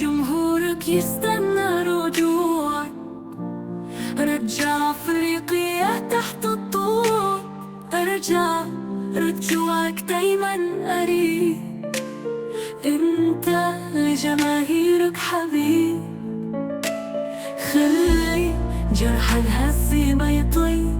جمهورك يستنى رجوعك. رجع أفريقيا تحت الضوء، ارجع رجوعك دايما قريب. انت لجماهيرك حبيب، خلي جرح الهزة ما يطيب.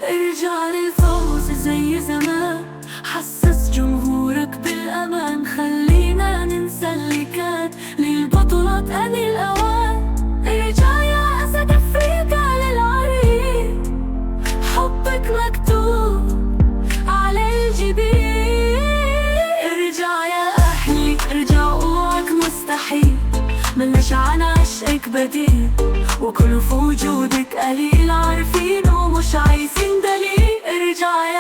ارجع للفوز زي زمان، حسس جمهورك بالأمان. خلينا ننسى اللي كان، للبطولات آن الأوان. ارجع يا أسد أفريقيا للعريق، حبك مكتوب على الجبين. ارجع يا أهلي ارجع، اوعك مستحيل، ملناش عن عشقك بديل. وكل في وجودك قليل، عارفين ومش عايزين دليل. ارجع يا